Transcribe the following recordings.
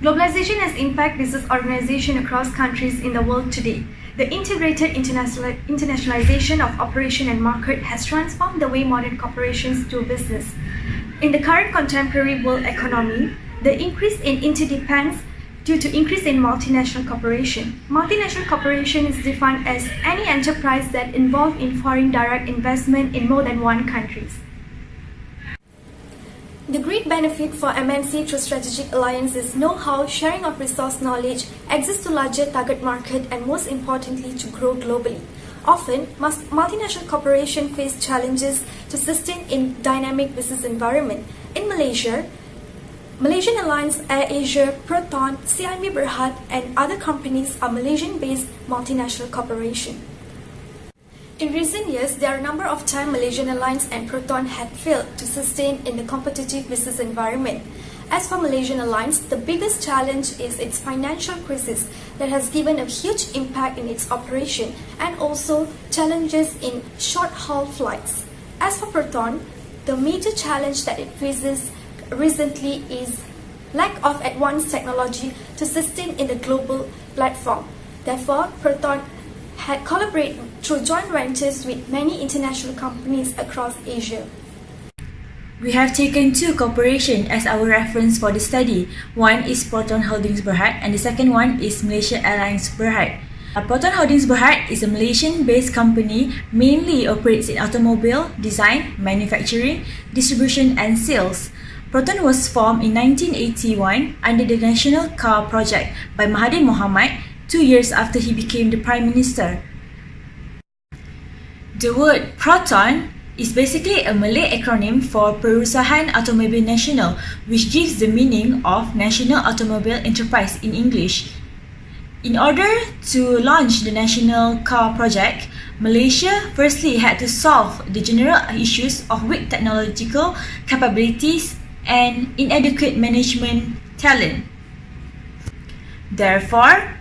Globalization has impacted business organization across countries in the world today. The integrated internationalization of operation and market has transformed the way modern corporations do business. In the current contemporary world economy, the increase in interdependence due to increase in multinational corporation. Multinational corporation is defined as any enterprise that involve in foreign direct investment in more than one countries. The great benefit for MNC through strategic alliance is know-how, sharing of resource knowledge, access to larger target market, and most importantly, to grow globally. Often, multinational corporations face challenges to sustain in dynamic business environment. In Malaysia, Malaysian Alliance, AirAsia, Proton, CIMB Berhad, and other companies are Malaysian-based multinational corporations. In recent years, there are a number of times Malaysian Alliance and Proton had failed to sustain in the competitive business environment. As for Malaysian Alliance, the biggest challenge is its financial crisis that has given a huge impact in its operation and also challenges in short-haul flights. As for Proton, the major challenge that it faces recently is lack of advanced technology to sustain in the global platform. Therefore, Proton had collaborated through joint ventures with many international companies across Asia. We have taken two corporations as our reference for the study. One is Proton Holdings Berhad and the second one is Malaysia Airlines Berhad. Proton Holdings Berhad is a Malaysian-based company, mainly operates in automobile, design, manufacturing, distribution and sales. Proton was formed in 1981 under the National Car Project by Mahathir Mohamad 2 years after he became the Prime Minister. The word Proton is basically a Malay acronym for Perusahaan Automobile Nasional, which gives the meaning of National Automobile Enterprise in English. In order to launch the National Car Project, Malaysia firstly had to solve the general issues of weak technological capabilities and inadequate management talent. Therefore,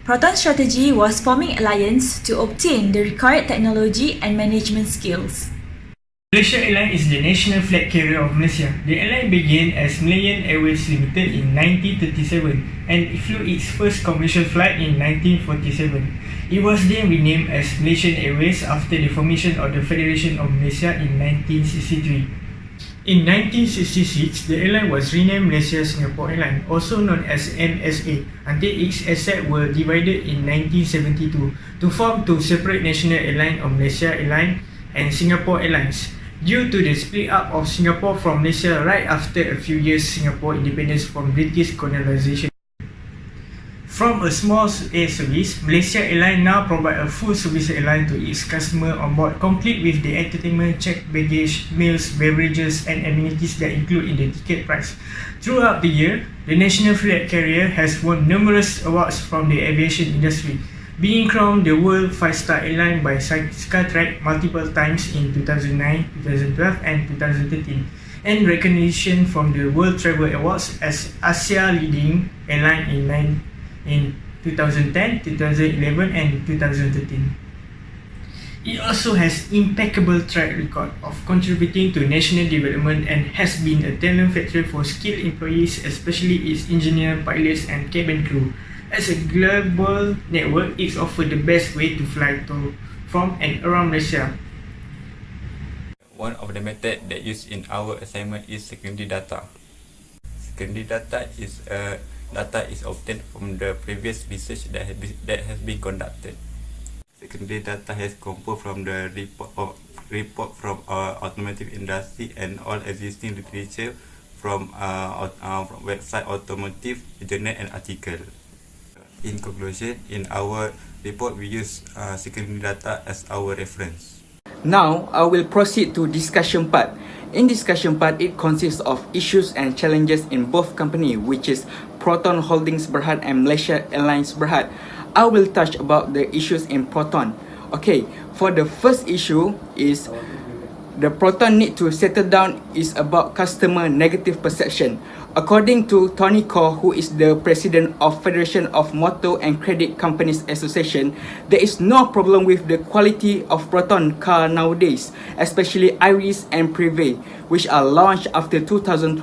Proton's strategy was forming alliance to obtain the required technology and management skills. Malaysia Airlines is the national flag carrier of Malaysia. The airline began as Malayan Airways Limited in 1937 and it flew its first commercial flight in 1947. It was then renamed as Malaysian Airways after the formation of the Federation of Malaysia in 1963. In 1966, the airline was renamed Malaysia Singapore Airlines, also known as MSA, until its assets were divided in 1972 to form two separate national airlines of Malaysia Airlines and Singapore Airlines. Due to the split up of Singapore from Malaysia right after a few years Singapore independence from British colonization. From a small air service, Malaysia Airlines now provide a full service airline to its customer on board, complete with the entertainment, checked baggage, meals, beverages and amenities that include in the ticket price. Throughout the year, the national flag carrier has won numerous awards from the aviation industry, being crowned the world 5-star airline by Skytrax multiple times in 2009, 2012 and 2013, and recognition from the World Travel Awards as Asia leading airline in 2010, 2011 and 2013. It also has impeccable track record of contributing to national development and has been a talent factory for skilled employees, especially its engineer, pilots and cabin crew. As a global network, it offers the best way to fly to, from and around Malaysia. One of the methods that used in our assignment is secondary data. Secondary data is data is obtained from the previous research that has been conducted. Secondary data has composed from the report from automotive industry and all existing literature from website, automotive journal and article. In conclusion, in our report we use secondary data as our reference. Now, I will proceed to discussion part. In discussion part, it consists of issues and challenges in both companies, which is Proton Holdings Berhad and Malaysia Airlines Berhad. I will touch about the issues in Proton. Okay, for the first issue is the Proton need to settle down is about customer negative perception. According to Tony Kor, who is the president of Federation of Motor and Credit Companies Association, there is no problem with the quality of Proton car nowadays, especially Iris and Privé, which are launched after 2012.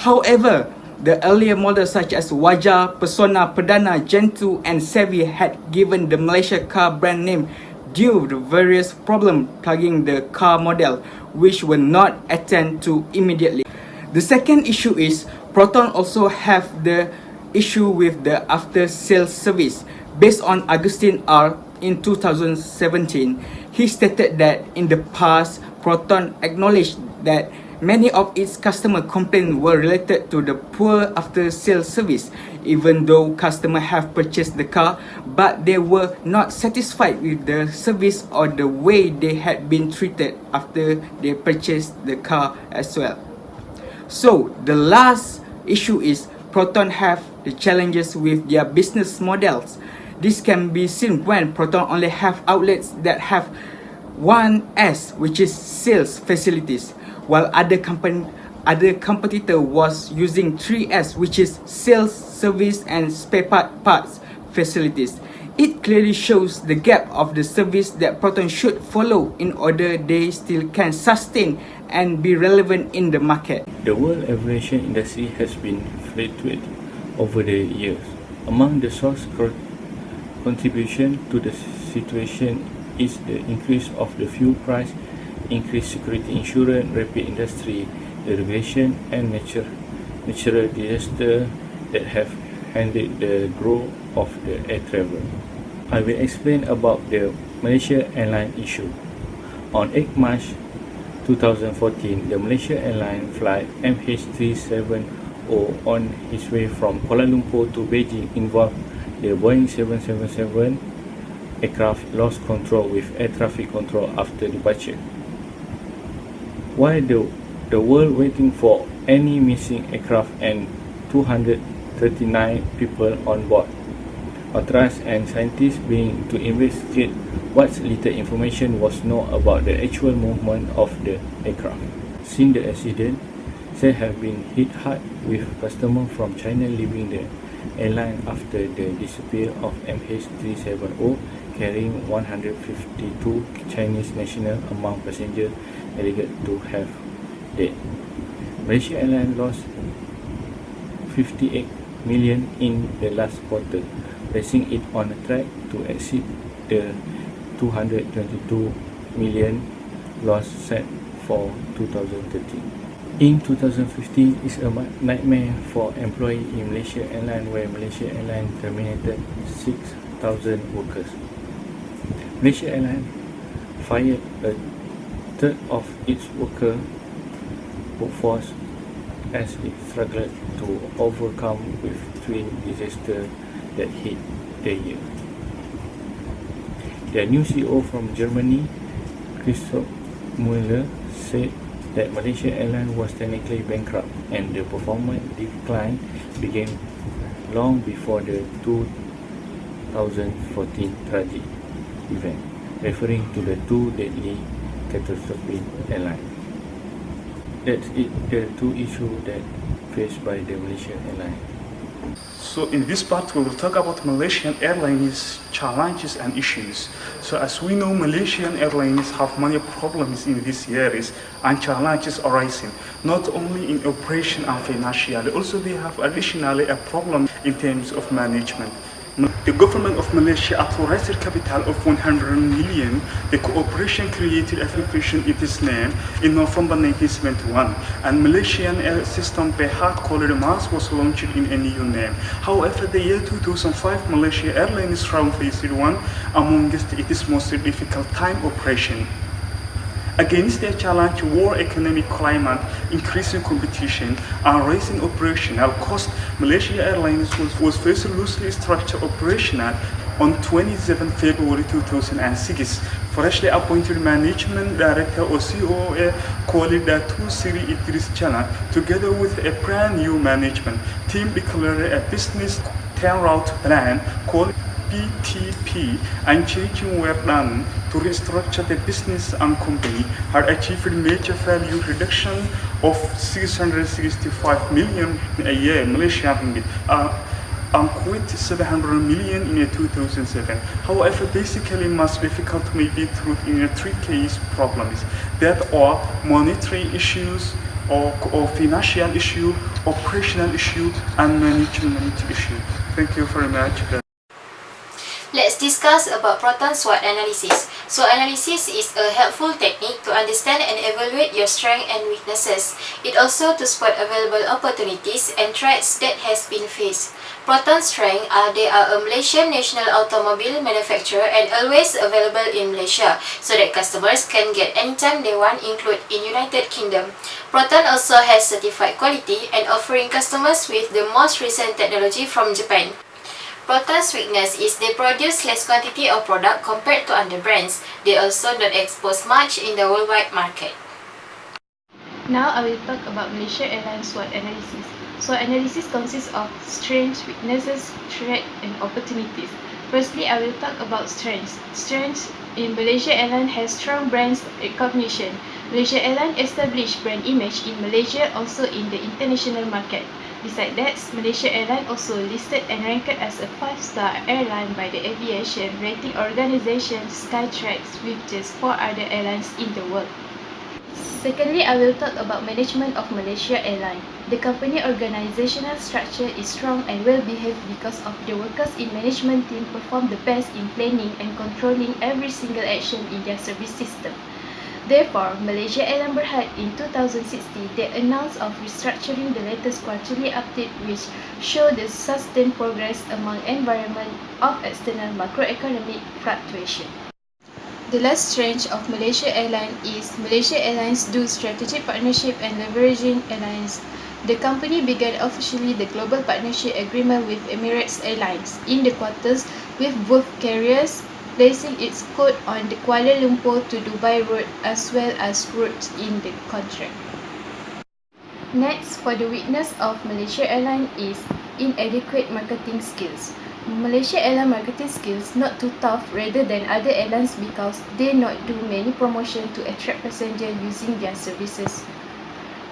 However, The earlier models such as Wajah, Persona, Perdana, Gen 2 and Savvy had given the Malaysia car brand name due to various problems plaguing the car model, which were not attended to immediately. The second issue is Proton also have the issue with the after-sales service. Based on Augustine R. in 2017, he stated that in the past, Proton acknowledged that many of its customer complaints were related to the poor after-sales service, even though customers have purchased the car, but they were not satisfied with the service or the way they had been treated after they purchased the car as well. So the last issue is Proton have the challenges with their business models. This can be seen when Proton only have outlets that have 1S, which is sales facilities, while other competitor was using 3S, which is sales, service and spare parts facilities. It clearly shows the gap of the service that Proton should follow in order they still can sustain and be relevant in the market. The world aviation industry has been fluctuating over the years. Among the source contribution to the situation is the increase of the fuel price, increased security insurance, rapid industry deregulation, and natural disaster that have hindered the growth of the air travel. I will explain about the Malaysia Airlines issue. On 8 March 2014, the Malaysia Airlines flight MH370 on its way from Kuala Lumpur to Beijing involved the Boeing 777 aircraft lost control with air traffic control after departure. While the world waiting for any missing aircraft and 239 people on board, authorities and scientists being to investigate what little information was known about the actual movement of the aircraft. Since the accident, there have been hit hard with customers from China leaving the airline after the disappearance of MH370 carrying 152 Chinese nationals among passengers alleged to have died. Malaysia Airlines lost 58 million in the last quarter, placing it on a track to exceed the 222 million loss set for 2013. In 2015 is a nightmare for employees in Malaysia Airlines, where Malaysia Airlines terminated 6,000 workers. Malaysia Airlines fired a third of its workforce as it struggled to overcome with twin disasters that hit the year. The new CEO from Germany, Christoph Müller, said that Malaysia Airlines was technically bankrupt and the performance decline began long before the 2014 tragic event, referring to the two deadly catastrophic airlines. That's it, the two issues that faced by the Malaysian Airlines. So in this part we will talk about Malaysian Airlines challenges and issues. So as we know, Malaysian Airlines have many problems in these years and challenges arising, not only in operation and financially, also they have additionally a problem in terms of management. The government of Malaysia authorized a capital of 100 million. The cooperation created a vision in its name in November 1971, and Malaysian Air System Berhad called Mars was launched in a new name. However, the year 2005, Malaysia Airlines round phase 1 amongst its most difficult time operation. Against the challenge, war, economic climate, increasing competition, and rising operational cost, Malaysia Airlines was first loosely structured operational on 27 February 2006. Freshly appointed management director or COO called the 2 Series Idris Channel, together with a brand new management team, declared a business turnaround plan called BTP, and changing were done to restructure the business and company had achieved major value reduction of 665 million a year Malaysian ringgit, and quit 700 million in 2007. However, basically most difficult may be through in three case problems that are monetary issues, or financial issue, operational issue, and management issue. Thank you very much. Let's discuss about proton SWOT analysis. SWOT analysis is a helpful technique to understand and evaluate your strengths and weaknesses. It also to spot available opportunities and threats that has been faced. Proton strength they are a Malaysian national automobile manufacturer and always available in Malaysia, so that customers can get anytime they want, include in United Kingdom. Proton also has certified quality and offering customers with the most recent technology from Japan. Proton's weakness is they produce less quantity of product compared to other brands. They also don't expose much in the worldwide market. Now I will talk about Malaysia Airlines SWOT analysis. SWOT analysis consists of strengths, weaknesses, threats, and opportunities. Firstly, I will talk about strengths. Strengths in Malaysia Airlines has strong brand recognition. Malaysia Airlines established brand image in Malaysia, also in the international market. Besides that, Malaysia Airlines also listed and ranked as a 5-star airline by the aviation rating organization Skytrax with just 4 other airlines in the world. Secondly, I will talk about management of Malaysia Airlines. The company organizational structure is strong and well behaved because of the workers in management team perform the best in planning and controlling every single action in their service system. Therefore, Malaysia Airlines Berhad in 2016 they announced of restructuring the latest quarterly update which show the sustained progress among environment of external macroeconomic fluctuation. The last strength of Malaysia Airlines is Malaysia Airlines do strategic partnership and leveraging airlines. The company began officially the global partnership agreement with Emirates Airlines in the quarters with both carriers placing its code on the Kuala Lumpur to Dubai route as well as routes in the contract. Next, for the weakness of Malaysia Airlines is inadequate marketing skills. Malaysia Airlines marketing skills not too tough rather than other airlines because they not do many promotion to attract passengers using their services.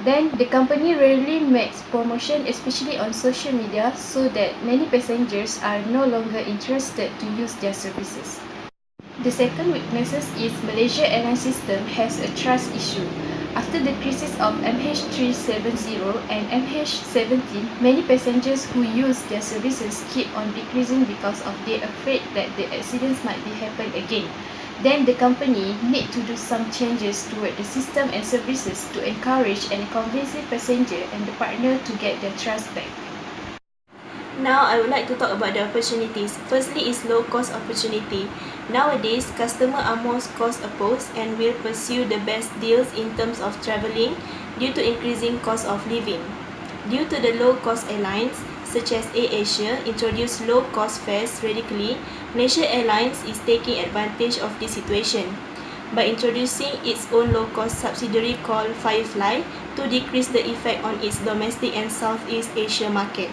Then, the company rarely makes promotion especially on social media so that many passengers are no longer interested to use their services. The second weaknesses is Malaysia Airlines system has a trust issue. After the crisis of MH370 and MH17, many passengers who use their services keep on decreasing because of they afraid that the accidents might be happen again. Then the company need to do some changes toward the system and services to encourage and convince the passenger and the partner to get their trust back. Now I would like to talk about the opportunities. Firstly is low cost opportunity. Nowadays, customers are more cost opposed and will pursue the best deals in terms of travelling due to increasing cost of living. Due to the low cost airlines such as AirAsia introduce low cost fares radically, Malaysia Airlines is taking advantage of this situation by introducing its own low cost subsidiary called Firefly to decrease the effect on its domestic and Southeast Asia market.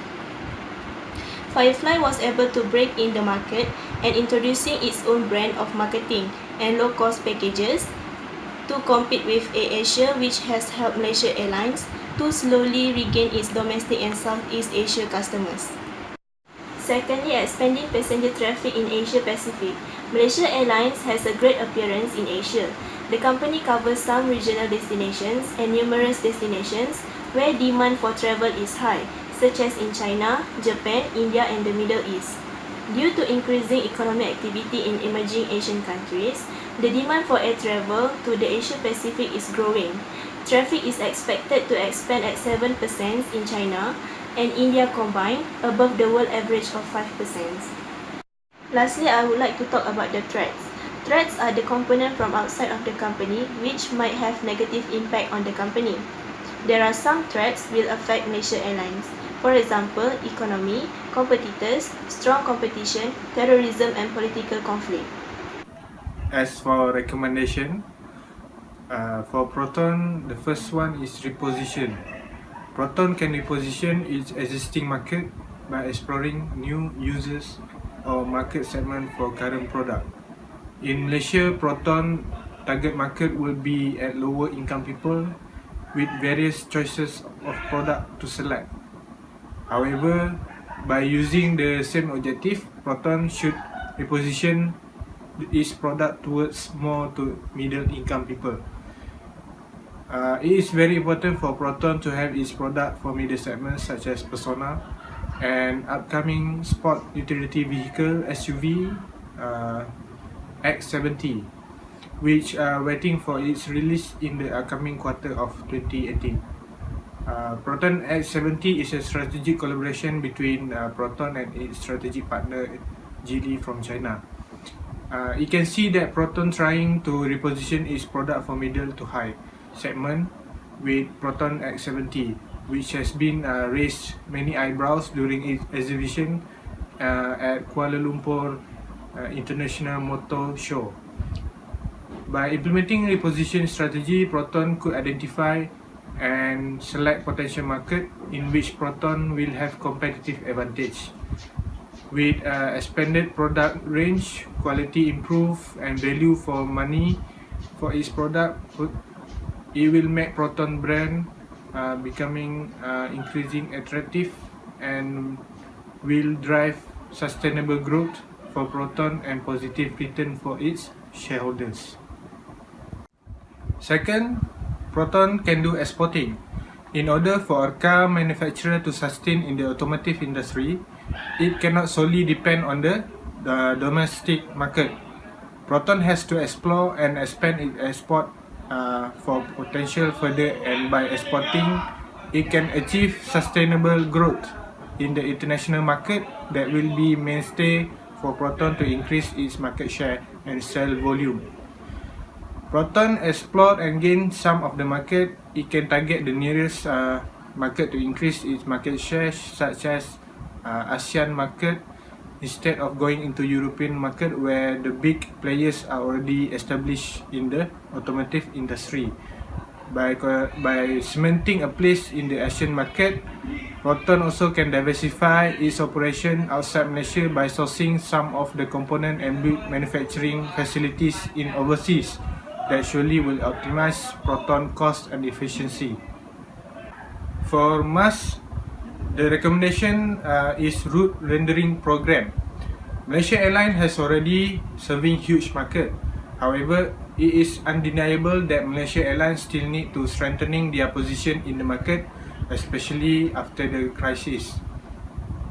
Firefly was able to break in the market and introducing its own brand of marketing and low-cost packages to compete with AirAsia, which has helped Malaysia Airlines to slowly regain its domestic and Southeast Asia customers. Secondly, expanding passenger traffic in Asia Pacific. Malaysia Airlines has a great appearance in Asia. The company covers some regional destinations and numerous destinations where demand for travel is high, such as in China, Japan, India and the Middle East. Due to increasing economic activity in emerging Asian countries, the demand for air travel to the Asia Pacific is growing. Traffic is expected to expand at 7% in China and India combined, above the world average of 5%. Lastly, I would like to talk about the threats. Threats are the component from outside of the company which might have negative impact on the company. There are some threats will affect Malaysia Airlines. For example, economy, competitors, strong competition, terrorism and political conflict. As for recommendation, for Proton, the first one is reposition. Proton can reposition its existing market by exploring new users or market segment for current product. In Malaysia, Proton target market will be at lower income people with various choices of product to select. However, by using the same objective, Proton should reposition its product towards more to middle income people. It is very important for Proton to have its product for middle segments such as Persona and upcoming sport utility vehicle SUV X70, which are waiting for its release in the upcoming quarter of 2018. Proton X70 is a strategic collaboration between Proton and its strategic partner Geely from China. You can see that Proton trying to reposition its product for middle to high segment with Proton X70, which has been raised many eyebrows during its exhibition at Kuala Lumpur International Motor Show. By implementing reposition strategy, Proton could identify and select potential market in which Proton will have competitive advantage. With expanded product range, quality improved and value for money for its product, it will make Proton brand becoming increasing attractive and will drive sustainable growth for Proton and positive return for its shareholders. Second, Proton can do exporting. In order for a car manufacturer to sustain in the automotive industry, it cannot solely depend on the domestic market. Proton has to explore and expand its export for potential further, and by exporting, it can achieve sustainable growth in the international market that will be mainstay for Proton to increase its market share and sell volume. Proton explore and gain some of the market. It can target the nearest market to increase its market share, such as ASEAN market, instead of going into European market where the big players are already established in the automotive industry. By cementing a place in the Asian market, Proton also can diversify its operation outside Malaysia by sourcing some of the component and build manufacturing facilities in overseas that surely will optimize Proton cost and efficiency. For MAS, the recommendation is route rendering program. Malaysia Airlines has already serving huge market. However, it is undeniable that Malaysia Airlines still need to strengthening their position in the market, especially after the crisis.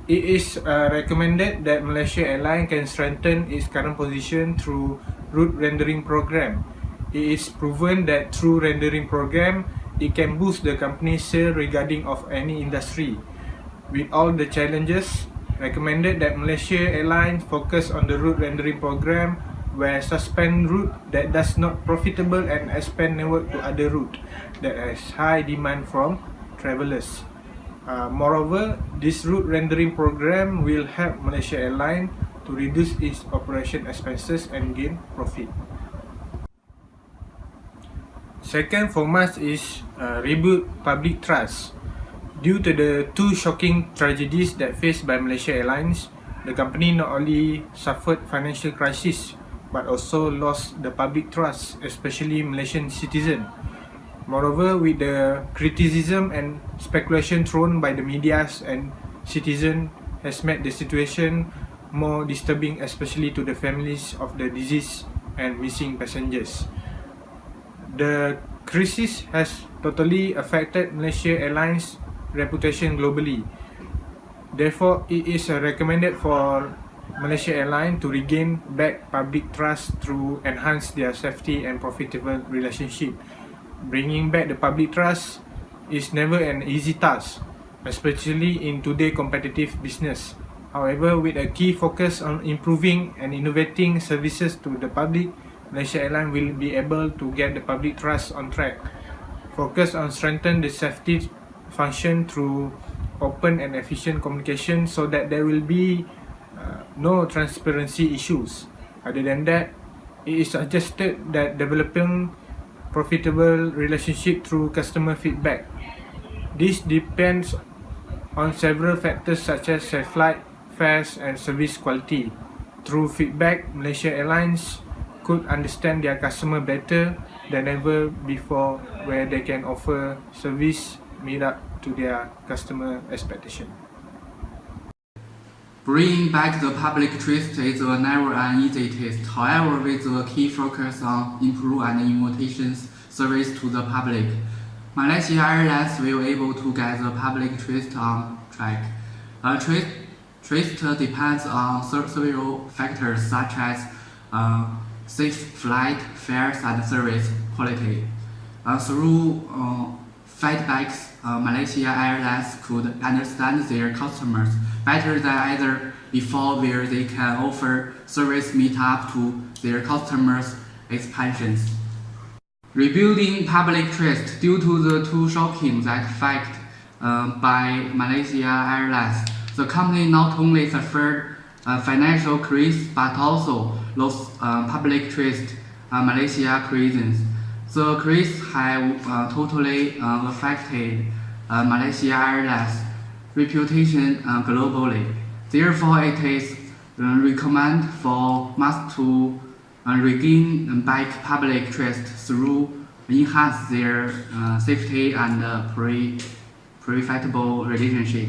It is recommended that Malaysia Airlines can strengthen its current position through route rendering program. It is proven that through rendering program, it can boost the company's sale regarding of any industry. With all the challenges, recommended that Malaysia Airlines focus on the route rendering program, where suspend route that does not profitable and expand network to other route that has high demand from travelers. Moreover, this route rendering program will help Malaysia Airlines to reduce its operation expenses and gain profit. Second for MAS is rebuild public trust. Due to the two shocking tragedies that faced by Malaysia Airlines, the company not only suffered financial crisis but also lost the public trust, especially Malaysian citizens. Moreover, with the criticism and speculation thrown by the medias and citizens has made the situation more disturbing, especially to the families of the deceased and missing passengers. The crisis has totally affected Malaysia Airlines' reputation globally. Therefore, it is recommended for Malaysia Airlines to regain back public trust through enhance their safety and profitable relationship. Bringing back the public trust is never an easy task, especially in today's competitive business. However, with a key focus on improving and innovating services to the public, Malaysia Airlines will be able to get the public trust on track. Focus on strengthen the safety function through open and efficient communication so that there will be no transparency issues. Other than that, it is suggested that developing profitable relationship through customer feedback. This depends on several factors such as flight fares and service quality. Through feedback, Malaysia Airlines could understand their customer better than ever before, where they can offer service meet up to their customer expectation. Bringing back the public trust is never an easy task. However, with the key focus on improve and innovations, service to the public. Malaysia Airlines will able to get the public trust on track. Trust depends on several factors such as safe flight, fares, and service quality. Through feedbacks, Malaysia Airlines could understand their customers better than ever before, where they can offer service meet up to their customers' expectations. Rebuilding public trust due to the two shocking that fact by Malaysia Airlines. The company not only suffered financial crisis but also lost public trust Malaysia citizens. The crisis have totally affected Malaysia Airlines' reputation globally. Therefore, it is recommended for us to regain back public trust through enhance their safety and profitable relationship.